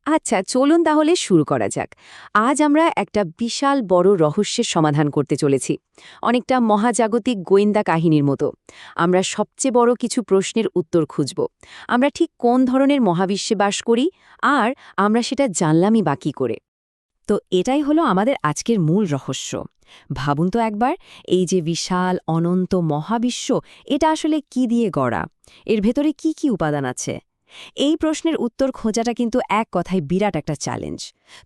আচ্ছা, চলুন তাহলে শুরু করা যাক। আজ আমরা একটা বিশাল বড় রহস্যের সমাধান করতে চলেছি। অনেকটা মহাজাগতিক গোয়েন্দা কাহিনীর মতো। আমরা সবচেয়ে বড় কিছু প্রশ্নের উত্তর খুঁজব। আমরা ঠিক কোন ধরনের মহাবিশ্বে বাস করি, আর আমরা সেটা জানলামই বা কী করে। তো এটাই হলো আমাদের আজকের মূল রহস্য। ভাবুন তো একবার, এই যে বিশাল অনন্ত মহাবিশ্ব, এটা আসলে কি দিয়ে গড়া? এর ভেতরে কি কি উপাদান আছে? এই প্রশ্নের উত্তর খোঁজাটা কিন্তু এক কথায় বিরাট একটা চ্যালেঞ্জ।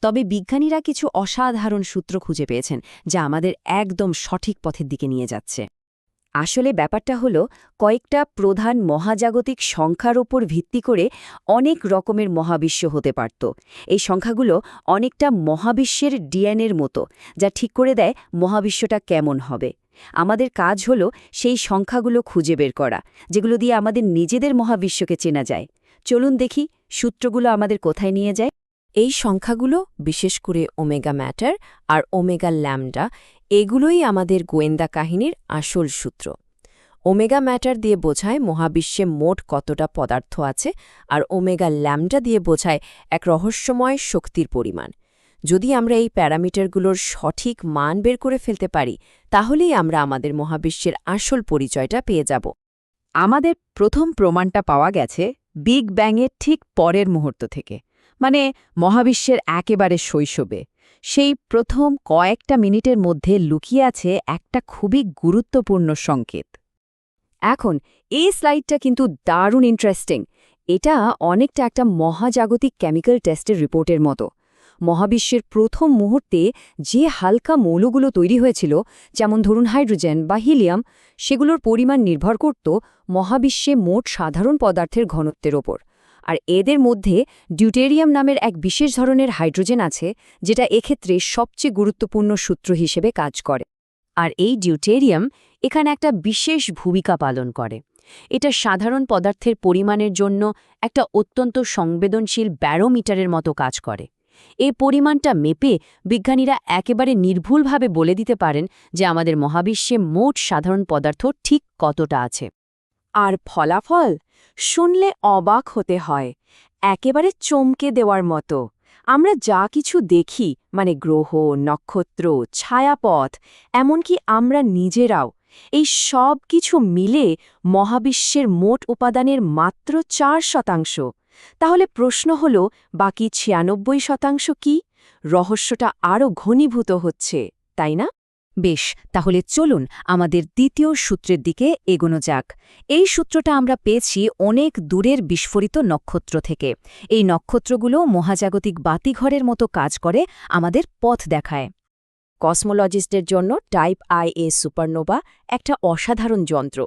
তবে বিজ্ঞানীরা কিছু অসাধারণ সূত্র খুঁজে পেয়েছেন, যা আমাদের একদম সঠিক পথের দিকে নিয়ে যাচ্ছে। আসলে ব্যাপারটা হলো, কয়েকটা প্রধান মহাজাগতিক সংখ্যার ওপর ভিত্তি করে অনেক রকমের মহাবিশ্ব হতে পারত। এই সংখ্যাগুলো অনেকটা মহাবিশ্বের ডিএনএর মতো, যা ঠিক করে দেয় মহাবিশ্বটা কেমন হবে। আমাদের কাজ হলো সেই সংখ্যাগুলো খুঁজে বের করা, যেগুলো দিয়ে আমাদের নিজেদের মহাবিশ্বকে চেনা যায়। চলুন দেখি সূত্রগুলো আমাদের কোথায় নিয়ে যায়। এই সংখ্যাগুলো, বিশেষ করে ওমেগা ম্যাটার আর ওমেগা ল্যামডা, এগুলোই আমাদের গোয়েন্দা কাহিনীর আসল সূত্র। ওমেগা ম্যাটার দিয়ে বোঝায় মহাবিশ্বে মোট কতটা পদার্থ আছে, আর ওমেগা ল্যামডা দিয়ে বোঝায় এক রহস্যময় শক্তির পরিমাণ। যদি আমরা এই প্যারামিটারগুলোর সঠিক মান বের করে ফেলতে পারি, তাহলেই আমরা আমাদের মহাবিশ্বের আসল পরিচয়টা পেয়ে যাব। আমাদের প্রথম প্রমাণটা পাওয়া গেছে বিগ ব্যাংয়ের ঠিক পরের মুহূর্ত থেকে, মানে মহাবিশ্বের একেবারে শৈশবে। সেই প্রথম কয়েকটা মিনিটের মধ্যে লুকিয়ে আছে একটা খুবই গুরুত্বপূর্ণ সংকেত। এখন এই স্লাইডটা কিন্তু দারুণ ইন্টারেস্টিং। এটা অনেকটা একটা মহাজাগতিক কেমিক্যাল টেস্টের রিপোর্টের মতো। মহাবিশ্বের প্রথম মুহূর্তে যে হালকা মৌলগুলো তৈরি হয়েছিল, যেমন ধরুন হাইড্রোজেন বা হিলিয়াম, সেগুলোর পরিমাণ নির্ভর করত মহাবিশ্বে মোট সাধারণ পদার্থের ঘনত্বের ওপর। আর এদের মধ্যে ডিউটেরিয়াম নামের এক বিশেষ ধরনের হাইড্রোজেন আছে, যেটা এক্ষেত্রে সবচেয়ে গুরুত্বপূর্ণ সূত্র হিসেবে কাজ করে। আর এই ডিউটেরিয়াম এখানে একটা বিশেষ ভূমিকা পালন করে। এটা সাধারণ পদার্থের পরিমাণের জন্য একটা অত্যন্ত সংবেদনশীল ব্যারোমিটারের মতো কাজ করে। এই পরিমাণটা মেপে বিজ্ঞানীরা একেবারে নির্ভুলভাবে বলে দিতে পারেন যে আমাদের মহাবিশ্বে মোট সাধারণ পদার্থ ঠিক কতটা আছে। আর ফলাফল শুনলে অবাক হতে হয়, একেবারে চমকে দেওয়ার মতো। আমরা যা কিছু দেখি, মানে গ্রহ, নক্ষত্র, ছায়াপথ, এমনকি আমরা নিজেরাও, এই সব কিছু মিলে মহাবিশ্বের মোট উপাদানের মাত্র 4%। তাহলে প্রশ্ন হল, বাকি 96% কি? রহস্যটা আরও ঘনীভূত হচ্ছে, তাই না? বেশ, তাহলে চলুন আমাদের দ্বিতীয় সূত্রের দিকে এগোনো যাক। এই সূত্রটা আমরা পেয়েছি অনেক দূরের বিস্ফোরিত নক্ষত্র থেকে। এই নক্ষত্রগুলো মহাজাগতিক বাতিঘরের মতো কাজ করে, আমাদের পথ দেখায়। কসমোলজিস্টদের জন্য টাইপ IA সুপারনোভা একটা অসাধারণ যন্ত্র,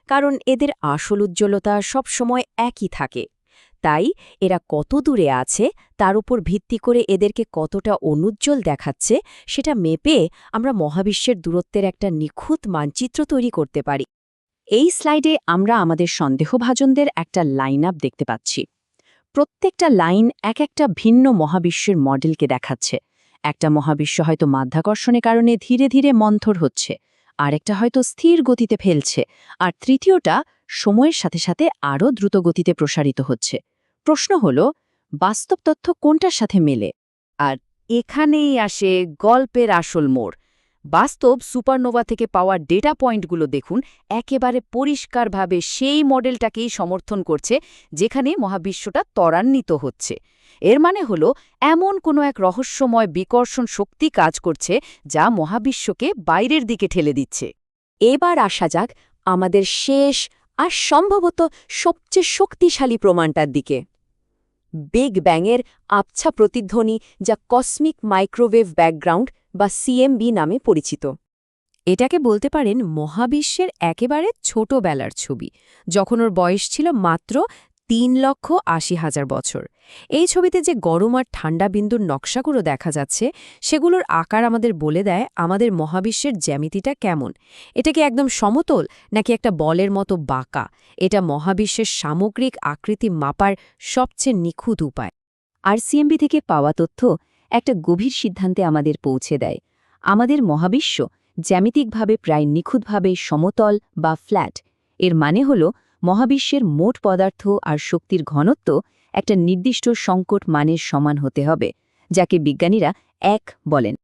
কারণ এদের আসল উজ্জ্বলতা সবসময় একই থাকে। তাই এরা কত দূরে আছে তার উপর ভিত্তি করে এদেরকে কতটা অনুজ্জ্বল দেখাচ্ছে, সেটা মেপে আমরা মহাবিশ্বের দূরত্বের একটা নিখুঁত মানচিত্র তৈরি করতে পারি। এই স্লাইডে আমরা আমাদের সন্দেহভাজনদের একটা লাইন আপ দেখতে পাচ্ছি। প্রত্যেকটা লাইন এক একটা ভিন্ন মহাবিশ্বের মডেলকে দেখাচ্ছে। একটা মহাবিশ্ব হয়তো মাধ্যাকর্ষণের কারণে ধীরে ধীরে মন্থর হচ্ছে, আরেকটা হয়তো স্থির গতিতে ফেলছে, আর তৃতীয়টা সময়ের সাথে সাথে আরও দ্রুত গতিতে প্রসারিত হচ্ছে। প্রশ্ন হল, বাস্তব তথ্য কোনটার সাথে মেলে? আর এখানেই আসে গল্পের আসল মোড়। বাস্তব সুপারনোভা থেকে পাওয়া ডেটা পয়েন্টগুলো দেখুন, একেবারে পরিষ্কারভাবে সেই মডেলটাকেই সমর্থন করছে, যেখানে মহাবিশ্বটা ত্বরান্বিত হচ্ছে। এর মানে হলো, এমন কোনো এক রহস্যময় বিকর্ষণ শক্তি কাজ করছে, যা মহাবিশ্বকে বাইরের দিকে ঠেলে দিচ্ছে। এবার আসা যাক আমাদের শেষ আর সম্ভবত সবচেয়ে শক্তিশালী প্রমাণটার দিকে, বিগ ব্যাংয়ের আবছা প্রতিধ্বনি, যা কসমিক মাইক্রোওয়েভ ব্যাকগ্রাউন্ড বা CMB নামে পরিচিত। এটাকে বলতে পারেন মহাবিশ্বের একেবারে ছোটবেলার ছবি, যখন ওর বয়স ছিল মাত্র 3,80,000 বছর। এই ছবিতে যে গরম আর ঠান্ডা বিন্দুর নকশাগুলো দেখা যাচ্ছে, সেগুলোর আকার আমাদের বলে দেয় আমাদের মহাবিশ্বের জ্যামিতিটা কেমন। এটা কি একদম সমতল, নাকি একটা বলের মতো বাঁকা? এটা মহাবিশ্বের সামগ্রিক আকৃতি মাপার সবচেয়ে নিখুঁত উপায়। আর CMB থেকে পাওয়া তথ্য একটা গভীর সিদ্ধান্তে আমাদের পৌঁছে দেয়। আমাদের মহাবিশ্ব জ্যামিতিকভাবে প্রায় নিখুঁতভাবে সমতল বা ফ্ল্যাট। এর মানে হল, মহাবিশ্বের মোট পদার্থ আর শক্তির ঘনত্ব একটা নির্দিষ্ট সংকট মানের সমান হতে হবে, যাকে বিজ্ঞানীরা 1 বলেন।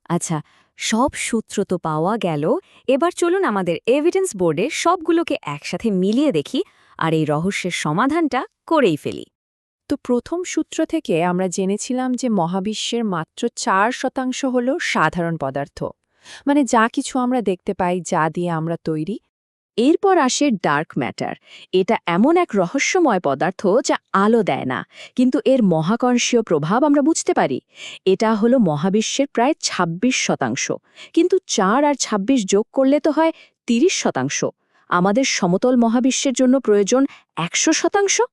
আচ্ছা, সব সূত্র তো পাওয়া গেল, এবার চলুন আমাদের এভিডেন্স বোর্ডে সবগুলোকে একসাথে মিলিয়ে দেখি আর এই রহস্যের সমাধানটা করেই ফেলি। তো প্রথম সূত্র থেকে আমরা জেনেছিলাম যে মহাবিশ্বের মাত্র 4% হল সাধারণ পদার্থ, মানে যা কিছু আমরা দেখতে পাই, যা দিয়ে আমরা তৈরি। এরপর আসে ডার্ক ম্যাটার। এটা এমন এক রহস্যময় পদার্থ যা আলো দেয় না, কিন্তু এর মহাকর্ষীয় প্রভাব আমরা বুঝতে পারি। এটা হলো মহাবিশ্বের প্রায় 26%, কিন্তু 4 আর 26 যোগ করলে তো হয় 30%। আমাদের সমতল মহাবিশ্বের জন্য প্রয়োজন 100%।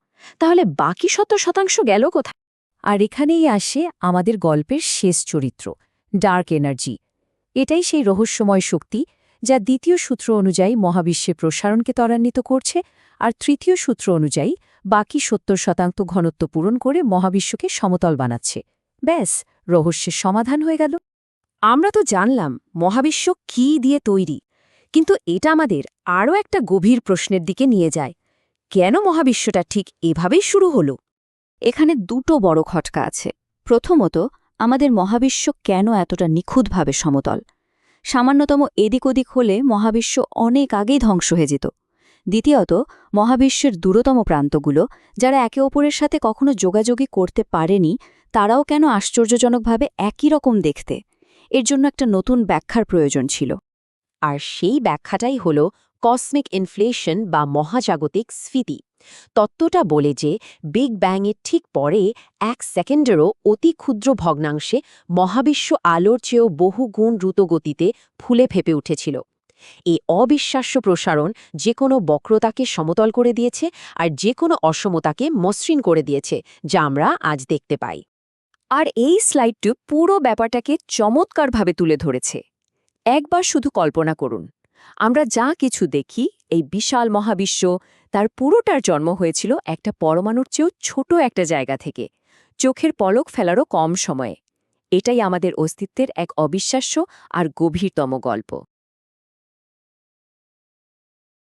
তাহলে বাকি 70% গেল কোথায়? আর এখানেই আসে আমাদের গল্পের শেষ চরিত্র, ডার্ক এনার্জি। এটাই সেই রহস্যময় শক্তি যা দ্বিতীয় সূত্র অনুযায়ী মহাবিশ্বের প্রসারণকে ত্বরান্বিত করছে, আর তৃতীয় সূত্র অনুযায়ী বাকি 70% ঘনত্ব পূরণ করে মহাবিশ্বকে সমতল বানাচ্ছে। ব্যাস, রহস্যের সমাধান হয়ে গেল। আমরা তো জানলাম মহাবিশ্ব কী দিয়ে তৈরি, কিন্তু এটা আমাদের আরও একটা গভীর প্রশ্নের দিকে নিয়ে যায়। কেন মহাবিশ্বটা ঠিক এভাবেই শুরু হলো? এখানে দুটো বড় খটকা আছে। প্রথমত, আমাদের মহাবিশ্ব কেন এতটা নিখুঁতভাবে সমতল? সামান্যতম এদিক ওদিক হলে মহাবিশ্ব অনেক আগেই ধ্বংস হয়ে যেত। দ্বিতীয়ত, মহাবিশ্বের দূরতম প্রান্তগুলো, যারা একে অপরের সাথে কখনো যোগাযোগই করতে পারেনি, তারাও কেন আশ্চর্যজনকভাবে একই রকম দেখতে? এর জন্য একটা নতুন ব্যাখ্যার প্রয়োজন ছিল। আর সেই ব্যাখ্যাটাই হল কসমিক ইনফ্লেশন বা মহাজাগতিক স্ফীতি। তত্ত্বটা বলে যে বিগ ব্যাংয়ের ঠিক পরে 1 সেকেন্ডেরও অতি ক্ষুদ্র ভগ্নাংশে মহাবিশ্ব আলোর চেয়েও বহু গুণ দ্রুত গতিতে ফুলে ফেপে উঠেছিল। এই অবিশ্বাস্য প্রসারণ যে কোনো বক্রতাকে সমতল করে দিয়েছে আর যে কোনো অসমতাকে মসৃণ করে দিয়েছে, যা আমরা আজ দেখতে পাই। আর এই স্লাইডটি পুরো ব্যাপারটাকে চমৎকারভাবে তুলে ধরেছে। একবার শুধু কল্পনা করুন, আমরা যা কিছু দেখি, এই বিশাল মহাবিশ্ব, তার পুরোটার জন্ম হয়েছিল একটা পরমাণুর চেয়েও ছোট একটা জায়গা থেকে, চোখের পলক ফেলারও কম সময়ে। এটাই আমাদের অস্তিত্বের এক অবিশ্বাস্য আর গভীরতম গল্প।